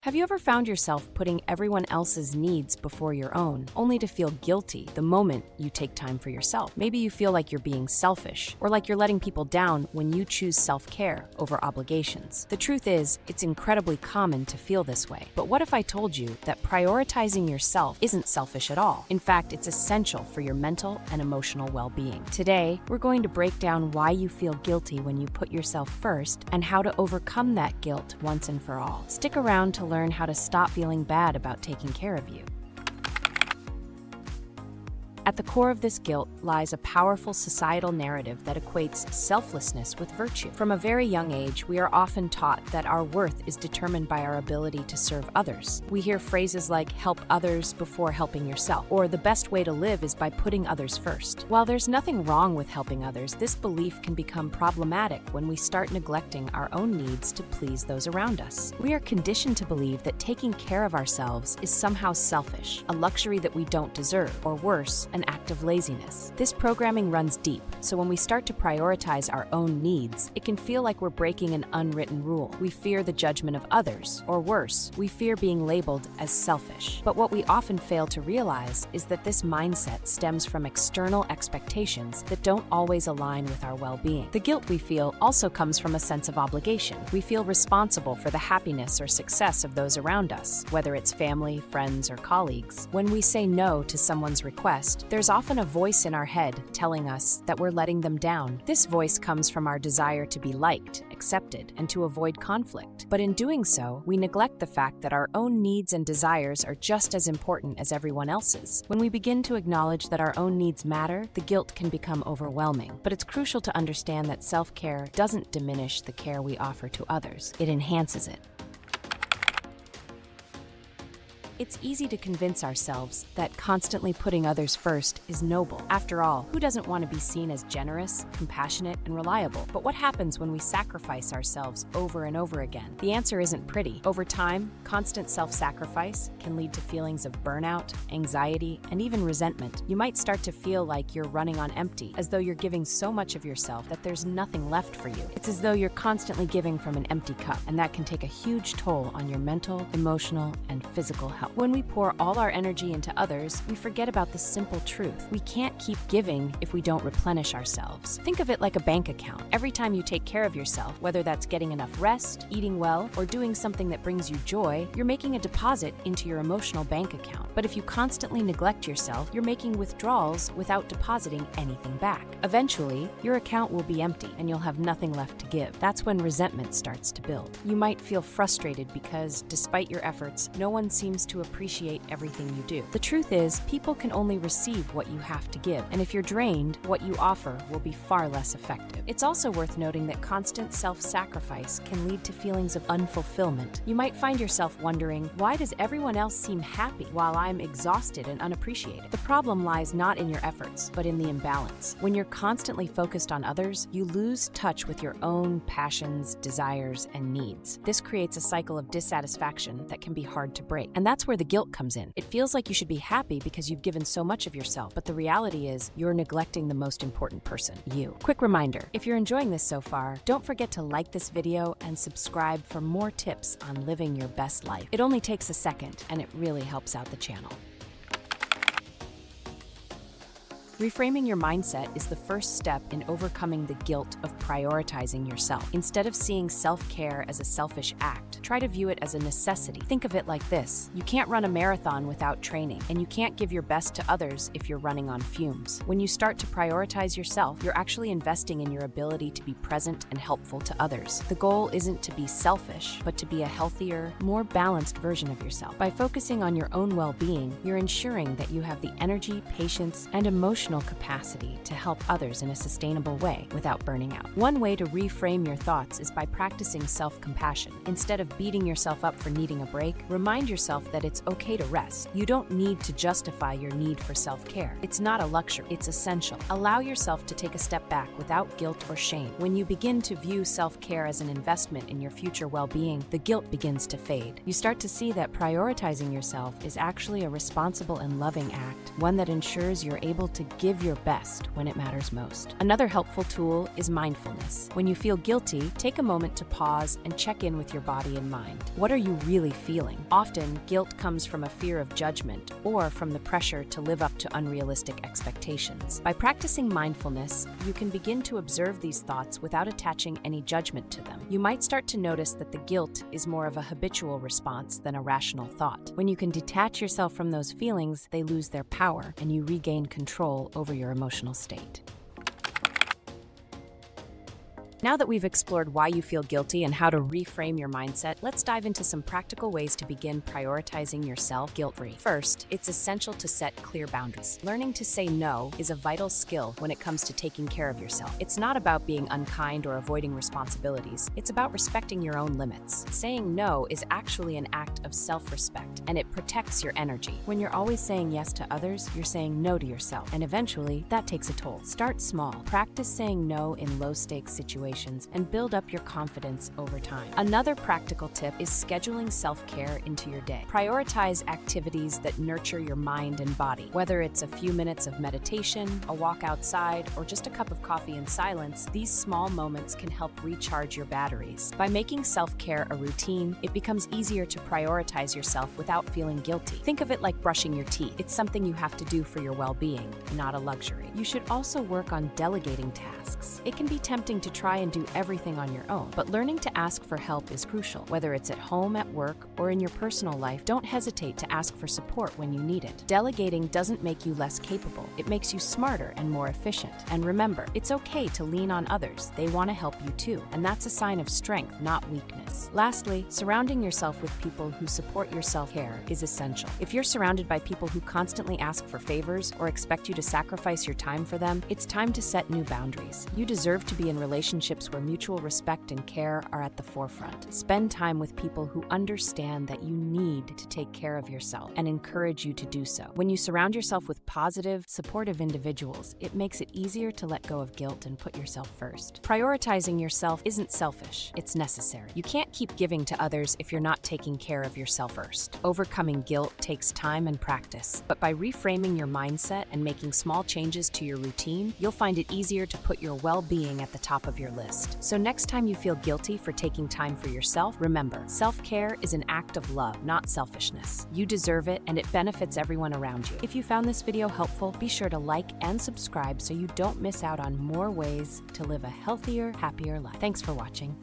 Have you ever found yourself putting everyone else's needs before your own, only to feel guilty the moment you take time for yourself? Maybe you feel like you're being selfish, or like you're letting people down when you choose self-care over obligations. The truth is, it's incredibly common to feel this way. But what if I told you that prioritizing yourself isn't selfish at all? In fact, it's essential for your mental and emotional well-being. Today, we're going to break down why you feel guilty when you put yourself first and how to overcome that guilt once and for all. Stick around to learn how to stop feeling bad about taking care of you. At the core of this guilt lies a powerful societal narrative that equates selflessness with virtue. From a very young age, we are often taught that our worth is determined by our ability to serve others. We hear phrases like, help others before helping yourself, or the best way to live is by putting others first. While there's nothing wrong with helping others, this belief can become problematic when we start neglecting our own needs to please those around us. We are conditioned to believe that taking care of ourselves is somehow selfish, a luxury that we don't deserve, or worse, an act of laziness. This programming runs deep, so when we start to prioritize our own needs, it can feel like we're breaking an unwritten rule. We fear the judgment of others, or worse, we fear being labeled as selfish. But what we often fail to realize is that this mindset stems from external expectations that don't always align with our well-being. The guilt we feel also comes from a sense of obligation. We feel responsible for the happiness or success of those around us, whether it's family, friends, or colleagues. When we say no to someone's request, there's often a voice in our head telling us that we're letting them down. This voice comes from our desire to be liked, accepted, and to avoid conflict. But in doing so, we neglect the fact that our own needs and desires are just as important as everyone else's. When we begin to acknowledge that our own needs matter, the guilt can become overwhelming. But it's crucial to understand that self-care doesn't diminish the care we offer to others. It enhances it. It's easy to convince ourselves that constantly putting others first is noble. After all, who doesn't want to be seen as generous, compassionate, and reliable? But what happens when we sacrifice ourselves over and over again? The answer isn't pretty. Over time, constant self-sacrifice can lead to feelings of burnout, anxiety, and even resentment. You might start to feel like you're running on empty, as though you're giving so much of yourself that there's nothing left for you. It's as though you're constantly giving from an empty cup, and that can take a huge toll on your mental, emotional, and physical health. When we pour all our energy into others, we forget about the simple truth. We can't keep giving if we don't replenish ourselves. Think of it like a bank account. Every time you take care of yourself, whether that's getting enough rest, eating well, or doing something that brings you joy, you're making a deposit into your emotional bank account. But if you constantly neglect yourself, you're making withdrawals without depositing anything back. Eventually, your account will be empty and you'll have nothing left to give. That's when resentment starts to build. You might feel frustrated because, despite your efforts, no one seems to appreciate everything you do. The truth is, people can only receive what you have to give, and if you're drained, what you offer will be far less effective. It's also worth noting that constant self-sacrifice can lead to feelings of unfulfillment. You might find yourself wondering, why does everyone else seem happy while I'm exhausted and unappreciated? The problem lies not in your efforts, but in the imbalance. When you're constantly focused on others, you lose touch with your own passions, desires, and needs. This creates a cycle of dissatisfaction that can be hard to break. And that's where the guilt comes in. It feels like you should be happy because you've given so much of yourself, but the reality is you're neglecting the most important person, you. Quick reminder, if you're enjoying this so far, don't forget to like this video and subscribe for more tips on living your best life. It only takes a second, and it really helps out the channel. Reframing your mindset is the first step in overcoming the guilt of prioritizing yourself. Instead of seeing self-care as a selfish act, try to view it as a necessity. Think of it like this: you can't run a marathon without training, and you can't give your best to others if you're running on fumes. When you start to prioritize yourself, you're actually investing in your ability to be present and helpful to others. The goal isn't to be selfish, but to be a healthier, more balanced version of yourself. By focusing on your own well-being, you're ensuring that you have the energy, patience, and emotional capacity to help others in a sustainable way without burning out. One way to reframe your thoughts is by practicing self-compassion. Instead of beating yourself up for needing a break, remind yourself that it's okay to rest. You don't need to justify your need for self-care. It's not a luxury, it's essential. Allow yourself to take a step back without guilt or shame. When you begin to view self-care as an investment in your future well-being, the guilt begins to fade. You start to see that prioritizing yourself is actually a responsible and loving act, one that ensures you're able to give your best when it matters most. Another helpful tool is mindfulness. When you feel guilty, take a moment to pause and check in with your body and mind. What are you really feeling? Often, guilt comes from a fear of judgment or from the pressure to live up to unrealistic expectations. By practicing mindfulness, you can begin to observe these thoughts without attaching any judgment to them. You might start to notice that the guilt is more of a habitual response than a rational thought. When you can detach yourself from those feelings, they lose their power and you regain control over your emotional state. Now that we've explored why you feel guilty and how to reframe your mindset, let's dive into some practical ways to begin prioritizing yourself guilt-free. First, it's essential to set clear boundaries. Learning to say no is a vital skill when it comes to taking care of yourself. It's not about being unkind or avoiding responsibilities. It's about respecting your own limits. Saying no is actually an act of self-respect, and it protects your energy. When you're always saying yes to others, you're saying no to yourself, and eventually, that takes a toll. Start small. Practice saying no in low-stakes situations and build up your confidence over time. Another practical tip is scheduling self-care into your day. Prioritize activities that nurture your mind and body. Whether it's a few minutes of meditation, a walk outside, or just a cup of coffee in silence, these small moments can help recharge your batteries. By making self-care a routine, it becomes easier to prioritize yourself without feeling guilty. Think of it like brushing your teeth. It's something you have to do for your well-being, not a luxury. You should also work on delegating tasks. It can be tempting to try and do everything on your own, but learning to ask for help is crucial. Whether it's at home, at work, or in your personal life, don't hesitate to ask for support when you need it. Delegating doesn't make you less capable. It makes you smarter and more efficient. And remember, it's okay to lean on others. They want to help you too, and that's a sign of strength, not weakness. Lastly, surrounding yourself with people who support your self-care is essential. If you're surrounded by people who constantly ask for favors or expect you to sacrifice your time for them, it's time to set new boundaries. You deserve to be in relationships where mutual respect and care are at the forefront. Spend time with people who understand that you need to take care of yourself and encourage you to do so. When you surround yourself with positive, supportive individuals, it makes it easier to let go of guilt and put yourself first. Prioritizing yourself isn't selfish, it's necessary. You can't keep giving to others if you're not taking care of yourself first. Overcoming guilt takes time and practice, but by reframing your mindset and making small changes to your routine, you'll find it easier to put your well-being at the top of your list. So next time you feel guilty for taking time for yourself, remember, self-care is an act of love, not selfishness. You deserve it, and it benefits everyone around you. If you found this video helpful, be sure to like and subscribe so you don't miss out on more ways to live a healthier, happier life. Thanks for watching.